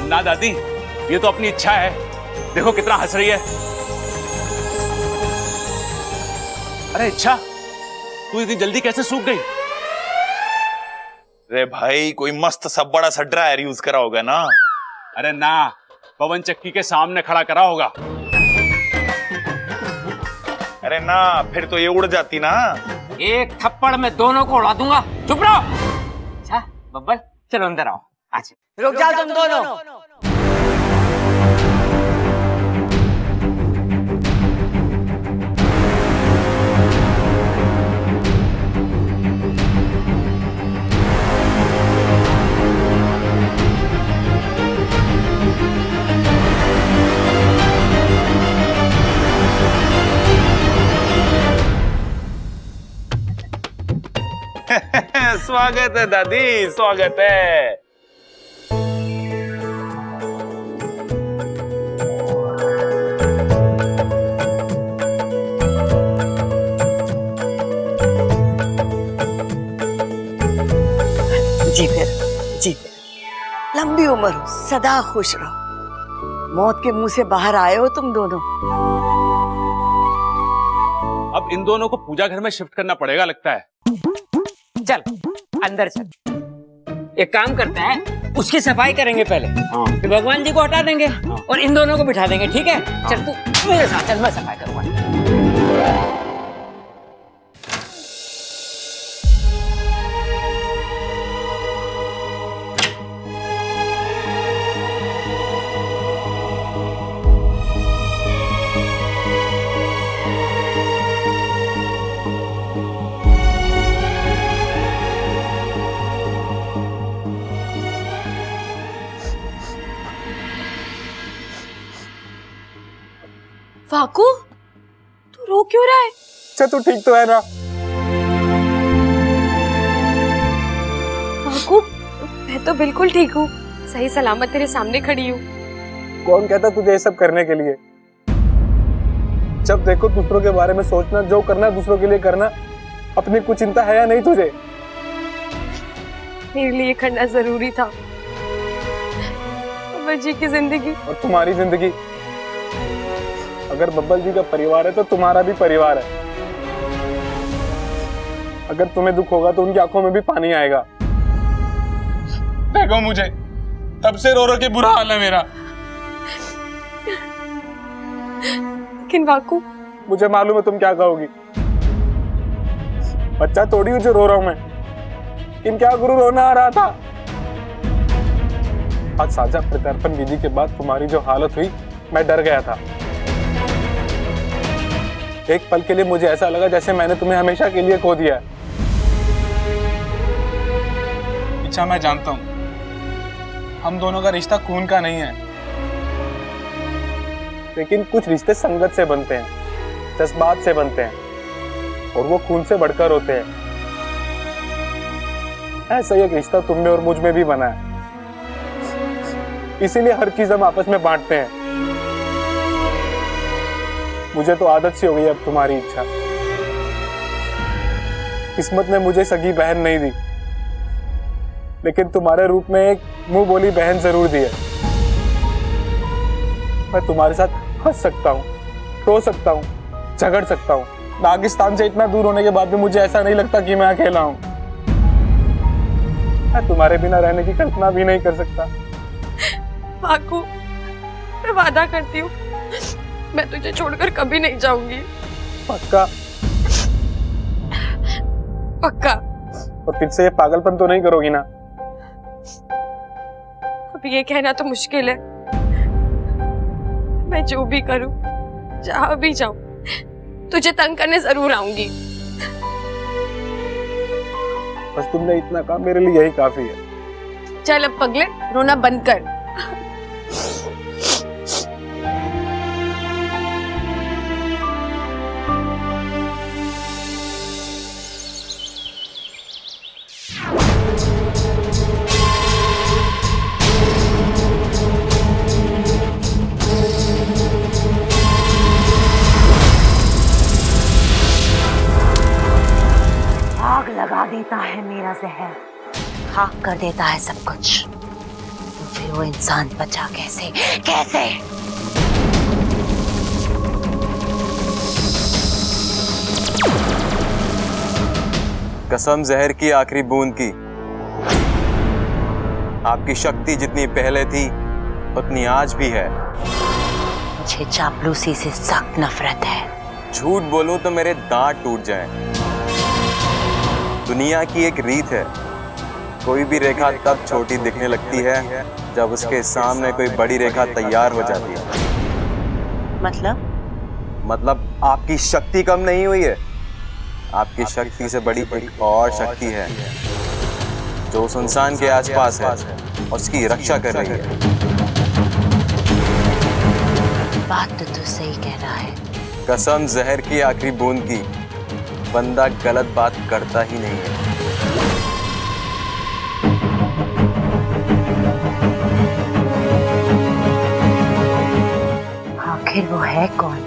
ना दादी, ये तो अपनी इच्छा है। देखो कितना हंस रही है। अरे इच्छा, तू इतनी जल्दी कैसे सूख गई? अरे भाई, कोई मस्त सब बड़ा सा ड्रायर यूज करा होगा ना। अरे ना, पवन चक्की के सामने खड़ा करा होगा। अरे ना, फिर तो ये उड़ जाती ना। एक थप्पड़ में दोनों को उड़ा दूंगा। चुप रहो। अच्छा बब्बल, चलो अंदर आओ। आज रुक जाओ तुम दोनों। स्वागत है दादी, स्वागत है। जी फिर लंबी उम्र हो, सदा खुश रहो। मौत के मुंह से बाहर आए हो तुम दोनों। अब इन दोनों को पूजा घर में शिफ्ट करना पड़ेगा लगता है। चल अंदर चल। एक काम करते हैं, उसकी सफाई करेंगे पहले, फिर भगवान जी को हटा देंगे और इन दोनों को बिठा देंगे। ठीक है? चल तू मेरे साथ चल, मैं सफाई करूंगा। फाकू, तू रो क्यों रहा है? अच्छा तू ठीक तो है ना? फाकू, मैं तो बिल्कुल ठीक हूँ, सही सलामत तेरे सामने खड़ी हूँ। कौन कहता तुझे ये सब करने के लिए? जब देखो दूसरों के बारे में सोचना, जो करना दूसरों के लिए करना। अपनी कुछ चिंता है या नहीं तुझे? मेरे लिए करना जरूरी था। बब्बर जी की जिंदगी और तुम्हारी जिंदगी। अगर बब्बल जी का परिवार है तो तुम्हारा भी परिवार है। अगर तुम्हें दुख होगा तो उनकी आंखों में भी पानी आएगा। देखो मुझे, तब से रो रो के बुरा हाल है मेरा। लेकिन वाकू, मुझे मालूम है तुम क्या कहोगी। बच्चा थोड़ी हूँ जो रो रहा हूं मैं, लेकिन क्या गुरु रोना आ रहा था। आज साझा प्रत्यर्पण विधि के बाद तुम्हारी जो हालत हुई, मैं डर गया था। एक पल के लिए मुझे ऐसा लगा जैसे मैंने तुम्हें हमेशा के लिए खो दिया है। इच्छा, मैं जानता हूं हम दोनों का रिश्ता खून का नहीं है, लेकिन कुछ रिश्ते संगत से बनते हैं, जज्बात से बनते हैं, और वो खून से बढ़कर होते हैं। ऐसा ही एक रिश्ता तुम में और मुझ में भी बना है। इसीलिए हर चीज हम आपस में बांटते हैं। मुझे तो आदत सी हो गई अब तुम्हारी इच्छा। किस्मत ने मुझे सगी बहन नहीं दी, लेकिन तुम्हारे रूप में एक मुंह बोली बहन जरूर दी है। मैं तुम्हारे साथ हंस सकता हूँ, रो सकता हूँ, झगड़ सकता हूँ। दागिस्तान से इतना दूर होने के बाद भी मुझे ऐसा नहीं लगता कि मैं अकेला हूँ। मैं तुम्हारे बिना रहने की कल्पना भी नहीं कर सकता। फाकू, मैं वादा करती हूँ, मैं तुझे छोड़कर कभी नहीं जाऊंगी। पक्का? पक्का। और फिर से ये पागलपन तो नहीं करोगी ना? अब ये कहना तो मुश्किल है। मैं जो भी करूं, जहां भी जाऊं, तुझे तंग करने जरूर आऊंगी। बस तुमने इतना कहा, मेरे लिए यही काफी है। चल अब पगले, रोना बंद कर। आग लगा देता है मेरा जहर, खाक कर देता है सब कुछ, तो फिर वो इंसान बचा कैसे? कैसे? कसम जहर की आखिरी बूंद की, आपकी शक्ति जितनी पहले थी उतनी आज भी है। मुझे चापलूसी से सख्त नफरत है। झूठ बोलूं तो मेरे दांत टूट जाएं। दुनिया की एक रीत है, कोई भी रेखा तब छोटी दिखने लगती है जब उसके सामने कोई बड़ी रेखा तैयार हो जाती है। मतलब आपकी शक्ति कम नहीं हुई है। आपकी शक्ति से बड़ी एक और शक्ति है जो उस इंसान के आसपास है और उसकी रक्षा कर रही है। बात तो तू सही कह रहा है। कसम जहर की आखिरी बूंद की, बंदा गलत बात करता ही नहीं है। आखिर वो है कौन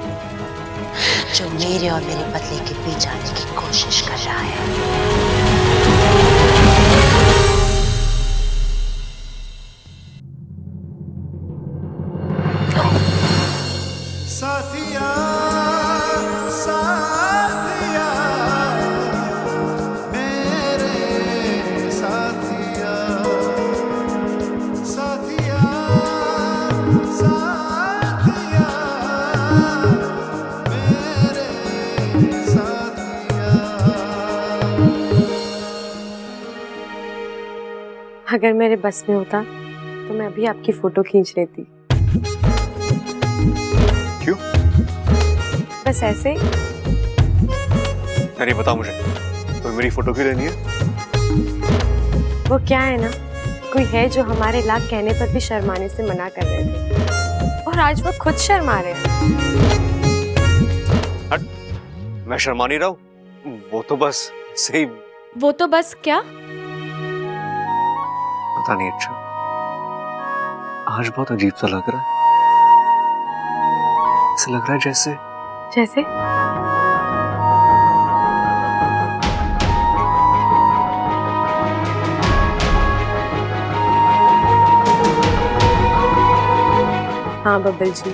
जो मेरे और मेरे पति के बीच आने की कोशिश कर रहा है? साथिया साथिया मेरे साथिया साथिया साथिया मेरे साथिया। अगर मेरे बस में होता तो मैं अभी आपकी फोटो खींच लेती। क्यों? बस ऐसे। अरे बता मुझे, तो मेरी फोटो क्यों लेनी है? वो क्या है ना, कोई है जो हमारे लाख कहने पर भी शर्माने से मना कर रहे थे और आज वो खुद शर्मा रहे हैं। हट, मैं शर्मा नहीं रहा हूँ, वो तो बस सही। वो तो बस क्या? पता नहीं, अच्छा आज बहुत अजीब सा लग रहा है। ऐसा लग रहा है जैसे हाँ बब्बल जी,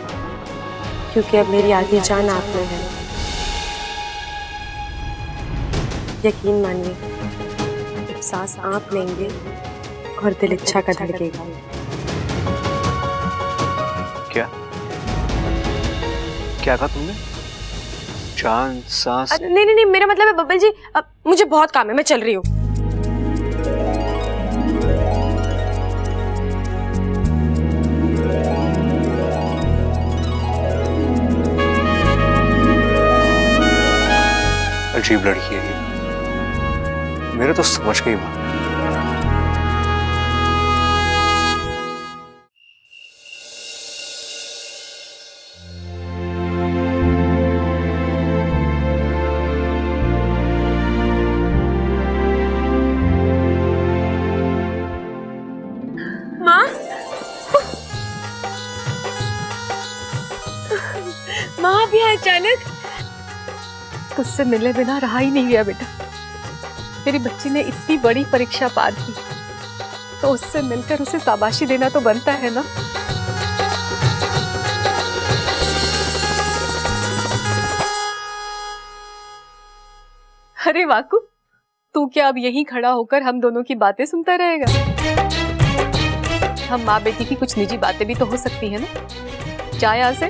क्योंकि अब मेरी आधी जान आप में है। यकीन मानिए, एक सांस आप लेंगे और दिल इच्छा का धड़केगा। क्या क्या कहा तुमने? चांद सांस? नहीं नहीं नहीं, मेरा मतलब है बब्बल जी, अब मुझे बहुत काम है, मैं चल रही हूँ। अजीब लड़की है ये, मेरे तो समझ गई बात। माँ भी अचानक? तुझसे मिले बिना रहा ही नहीं गया बेटा। तेरी बच्ची ने इतनी बड़ी परीक्षा पार की, तो उससे मिलकर उसे शाबाशी देना तो बनता है ना। अरे वाकू, तू क्या अब यहीं खड़ा होकर हम दोनों की बातें सुनता रहेगा? हम माँ बेटी की कुछ निजी बातें भी तो हो सकती है ना। जा यहाँ से।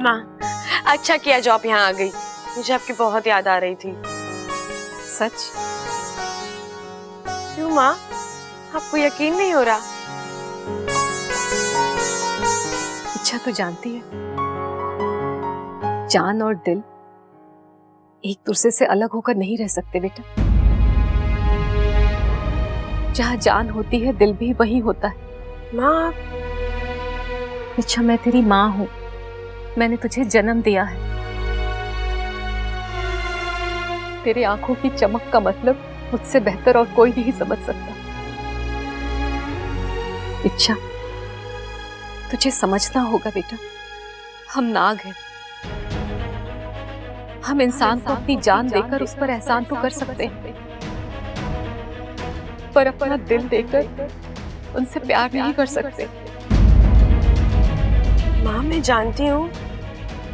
माँ, अच्छा किया जो आप यहाँ आ गई। मुझे आपकी बहुत याद आ रही थी। सच? क्यों माँ, आपको यकीन नहीं हो रहा? इच्छा तो जानती है, जान और दिल एक दूसरे से अलग होकर नहीं रह सकते बेटा। जहाँ जान होती है दिल भी वही होता है। माँ, इच्छा मैं तेरी माँ हूँ, मैंने तुझे जन्म दिया है। तेरे आंखों की चमक का मतलब मुझसे बेहतर और कोई नहीं समझ सकता। इच्छा, तुझे समझना होगा बेटा, हम नाग हैं। हम इंसान को अपनी जान देकर उस पर एहसान तो कर सकते हैं, पर अपना दिल देकर उनसे प्यार नहीं कर सकते। माँ मैं जानती हूँ,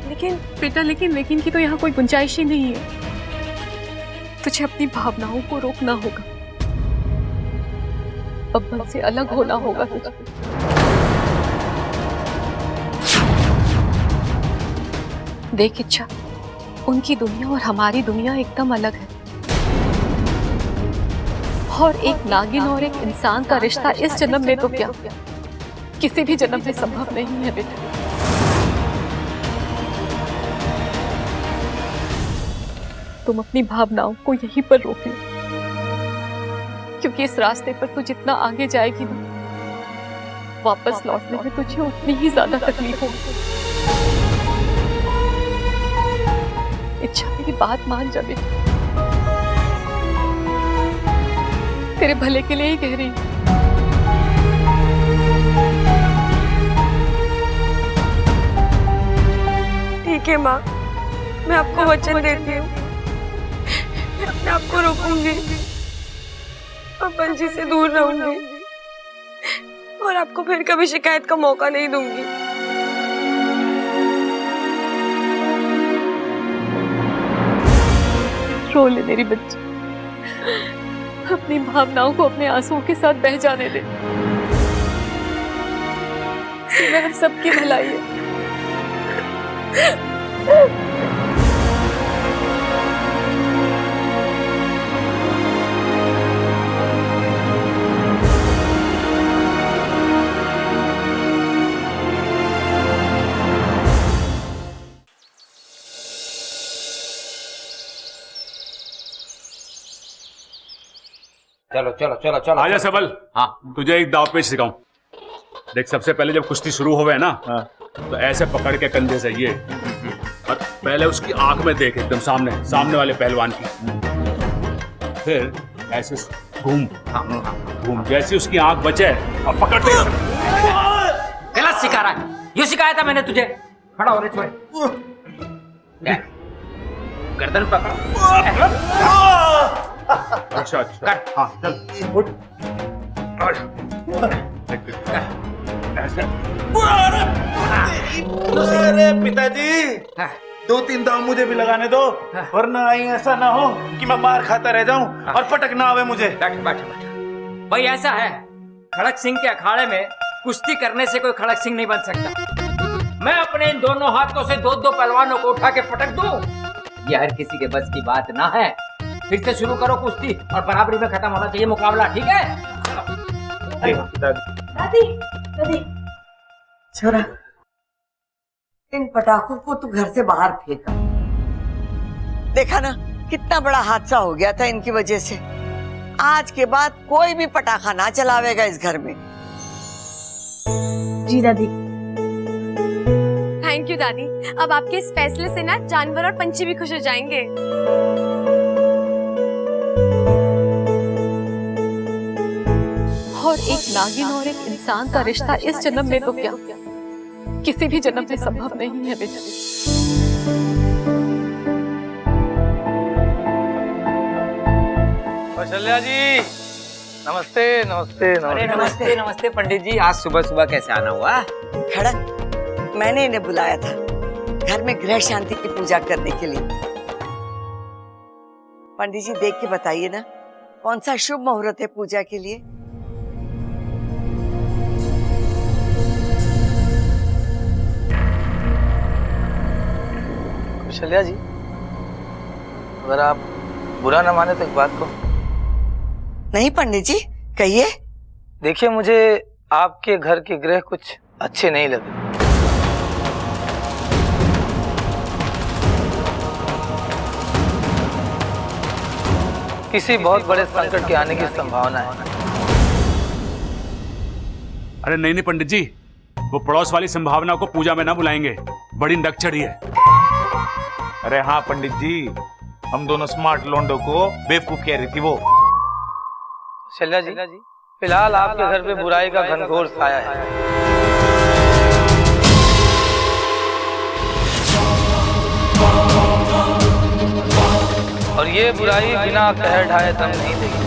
लेकिन बेटा लेकिन की तो यहाँ कोई गुंजाइश ही नहीं है। तुझे अपनी भावनाओं को रोकना होगा, अब्बा से अलग होना होगा तुझे। देख इच्छा, उनकी दुनिया और हमारी दुनिया एकदम अलग है, और एक नागिन और एक इंसान का रिश्ता इस जन्म में तो क्या, किसी भी जन्म में संभव नहीं है बेटा। तुम अपनी भावनाओं को यहीं पर रोक लो, क्योंकि इस रास्ते पर तू जितना आगे जाएगी ना, वापस लौटने में तुझे उतनी ही ज्यादा तकलीफ होगी। इच्छा, मेरी बात मान जा बेटा, तेरे भले के लिए ही कह रही हूँ। ठीक है माँ, मैं आपको वचन देती हूँ, मैं अपने आप को रोकूंगी, अपन जी से दूर रहूंगी और आपको फिर कभी शिकायत का मौका नहीं दूंगी। रो ले मेरी बच्ची, अपनी भावनाओं को अपने आंसुओं के साथ बह जाने दे। इसमें हम सबकी भलाई है। चलो चलो चलो चलो आजा सबल। हाँ तुझे एक दाव पेच सिखाऊं। देख, सबसे पहले जब कुश्ती शुरू होवे ना, तो ऐसे पकड़ के कंधे से ये, और पहले उसकी आंख में देख, एकदम सामने वाले पहलवान की। फिर ऐसे घूम, जैसे उसकी आंख बचे और पकड़ के। गलत सिखा रहा है, ये सिखाया था मैंने तुझे। खड़ा हो रे छोरे, गर्दन पकड़। अच्छा हाँ चल उठ। अरे पिताजी, 2-3 दाव मुझे भी लगाने दो, वरना ऐसा ना हो कि मैं मार खाता रह जाऊं और पटक ना आवे मुझे। बैठ भाई, ऐसा है, खड़क सिंह के अखाड़े में कुश्ती करने से कोई खड़क सिंह नहीं बन सकता। मैं अपने इन दोनों हाथों से 2-2 पहलवानों को उठा के पटक दूं, यह हर किसी के बस की बात ना है। फिर से शुरू करो कुश्ती, और बराबरी में खत्म होना चाहिए मुकाबला, ठीक है? दादी छोरा, इन पटाखों को तू घर से बाहर फेंका। देखा ना कितना बड़ा हादसा हो गया था इनकी वजह से। आज के बाद कोई भी पटाखा ना चलावेगा इस घर में। जी दादी। थैंक यू दादी, अब आपके इस फैसले से ना जानवर और पंछी भी खुश हो जाएंगे। और एक नागिन और एक इंसान का रिश्ता इस जन्म में तो क्या, किसी भी जन्म में संभव नहीं है बेटा। कौशल्या जी, नमस्ते नमस्ते अरे नमस्ते नमस्ते पंडित जी, आज सुबह सुबह कैसे आना हुआ? खड़क, मैंने इन्हें बुलाया था घर में गृह शांति की पूजा करने के लिए। पंडित जी देख के बताइए ना, कौन सा शुभ मुहूर्त है पूजा के लिए? कौशल्या जी, अगर आप बुरा ना माने तो एक बात को। नहीं पंडित जी, कहिए। देखिए, मुझे आपके घर के गृह कुछ अच्छे नहीं लगे। किसी बहुत बड़े संकट के आने की संभावना है। अरे नहीं पंडित जी, वो पड़ोस वाली संभावना को पूजा में ना बुलाएंगे, बड़ी नक चढ़ी है। अरे हाँ पंडित जी, हम दोनों स्मार्ट लोंडो को बेवकूफ कह रही थी वो। शैल्या जी, फिलहाल आपके घर पे बुराई का घनघोर साया है। और ये बुराई बिना कहर ढाए दम नहीं देगी।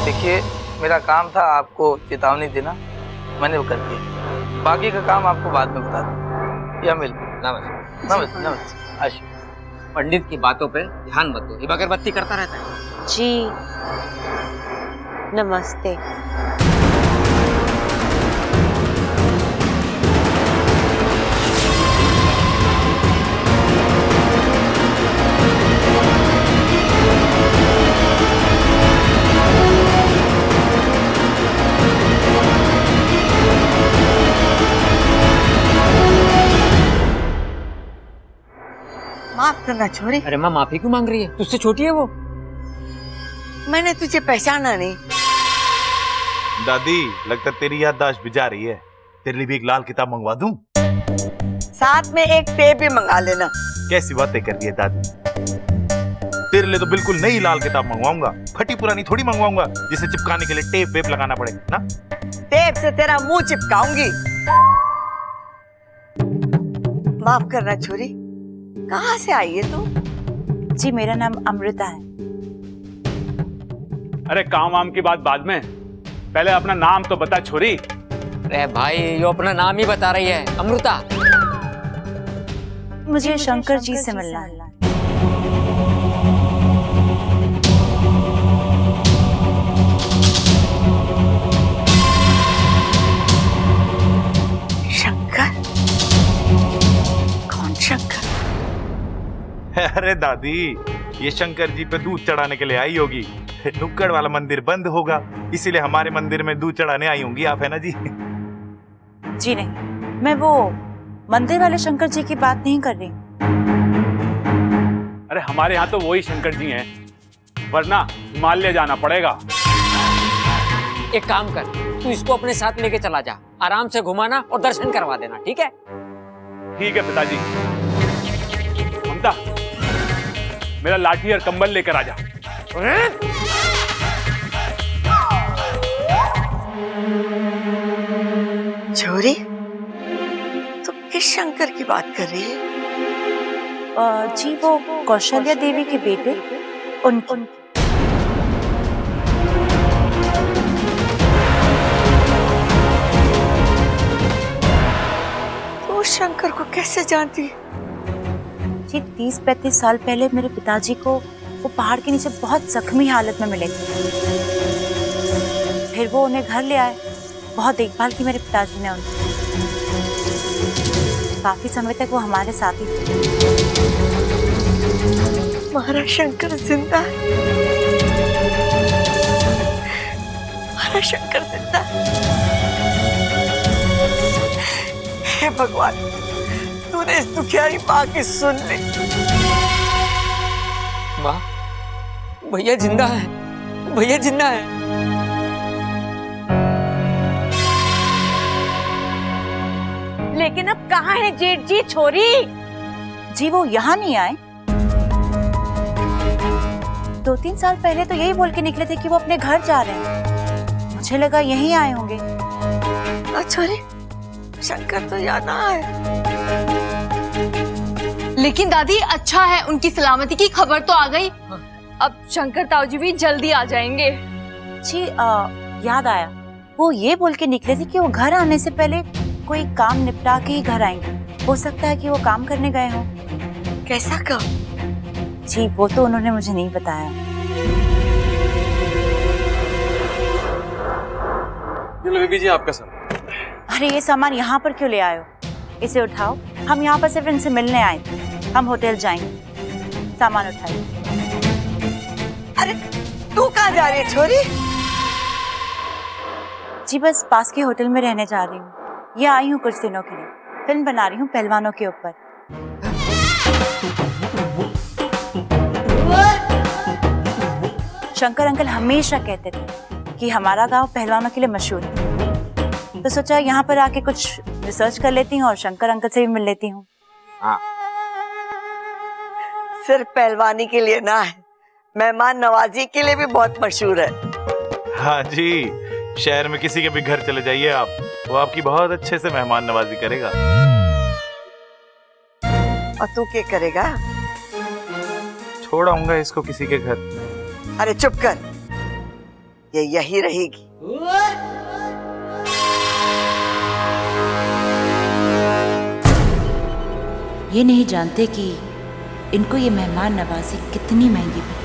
देखिए, मेरा काम था आपको चेतावनी देना, मैंने वो कर दिया। बाकी का काम आपको बाद में बता दूँ। या मिलते। नमस्ते नमस्ते नमस्ते। आशु, पंडित की बातों पे ध्यान मत दो, ये अगरबत्ती करता रहता है। जी नमस्ते। माफ करना छोरी। अरे माँ माफी क्यों मांग रही है? तुझसे छोटी है वो। मैंने तुझे पहचाना नहीं। दादी, लगता तेरी याददाश्त भी जा रही है। तेरे लिए भी एक लाल किताब मंगवा दूं? साथ में एक टेप भी मंगा लेना। कैसी बातें कर रही है दादी। तेरे लिए तो बिल्कुल नई लाल किताब मंगवाऊंगा, फटी पुरानी थोड़ी मंगवाऊंगा जिसे चिपकाने के लिए टेप वेप लगाना पड़े ना। टेप से तेरा मुंह चिपकाऊंगी। माफ करना छोरी, कहाँ से आई है तू? जी मेरा नाम अमृता है। अरे काम वाम की बात बाद में, पहले अपना नाम तो बता छोरी। अरे भाई, यो अपना नाम ही बता रही है, अमृता। मुझे शंकर जी से मिलना है। शंकर? कौन शंकर? अरे दादी, ये शंकर जी पे दूध चढ़ाने के लिए आई होगी। नुक्कड़ वाला मंदिर बंद होगा, इसीलिए हमारे मंदिर में दूध चढ़ाने आई होंगी आप, है ना जी? जी नहीं, मैं वो मंदिर वाले शंकर जी की बात नहीं कर रही। अरे हमारे यहाँ तो वही शंकर जी हैं, वरना हिमालय जाना पड़ेगा। एक काम कर, तू इसको अपने साथ लेके चला जा, आराम से घुमाना और दर्शन करवा देना, ठीक है? ठीक है पिताजी। ममता, मेरा लाठी और कंबल लेकर आ जा। छोरी, तू किस शंकर की बात कर रही है? जी वो कौशल्या देवी के बेटे, उनकी। तू शंकर को कैसे जानती? जी 30-35 साल पहले मेरे पिताजी को वो पहाड़ के नीचे बहुत जख्मी हालत में मिले थे। फिर वो उन्हें घर ले आए, बहुत देखभाल की मेरे पिताजी ने उनकी। काफी समय तक वो हमारे साथ ही थे। हमारा शंकर जिंदा है। हमारा शंकर जिंदा है। हे भगवान, तूने इस दुखियारी माँ की सुन ली। माँ, भैया जिंदा है, भैया जिंदा है। लेकिन अब कहाँ है जेठ जी? छोरी जी वो यहाँ नहीं आए। 2-3 साल पहले तो यही बोल के निकले थे कि वो अपने घर जा रहे हैं। मुझे लगा यहीं आए होंगे। छोरी, शंकर तो यहाँ ना है। लेकिन दादी अच्छा है, उनकी सलामती की खबर तो आ गई। अब शंकर ताऊजी भी जल्दी आ जाएंगे। जी याद आया, वो ये बोल के निकले थे कि वो घर आने से पहले कोई काम निपटा के ही घर आएंगे। हो सकता है कि वो काम करने गए हों। कैसा काम? जी वो तो उन्होंने मुझे नहीं बताया। बीबी जी आपका सामान। अरे ये सामान यहाँ पर क्यों ले आए हो? इसे उठाओ, हम यहाँ पर सिर्फ इनसे मिलने आए थे। हम होटल जाएंगे, सामान उठाइए। अरे तू कहाँ जा रही है छोरी? जी बस पास के होटल में रहने जा रही हूँ। ये आई हूँ कुछ दिनों के लिए, फिल्म बना रही हूँ पहलवानों के ऊपर। शंकर अंकल हमेशा कहते थे कि हमारा गांव पहलवानों के लिए मशहूर है, तो सोचा यहाँ पर आके कुछ रिसर्च कर लेती हूँ और शंकर अंकल से भी मिल लेती हूँ। हाँ, सिर्फ पहलवानी के लिए ना है, मेहमान नवाजी के लिए भी बहुत मशहूर है। हाँ जी, शहर में किसी के भी घर चले जाइए आप, वो आपकी बहुत अच्छे से मेहमान नवाजी करेगा। और तू क्या करेगा? छोड़ आऊंगा इसको किसी के घर। अरे चुप कर, ये यही रहेगी। ये नहीं जानते कि इनको ये मेहमान नवाजी कितनी महंगी पड़ी।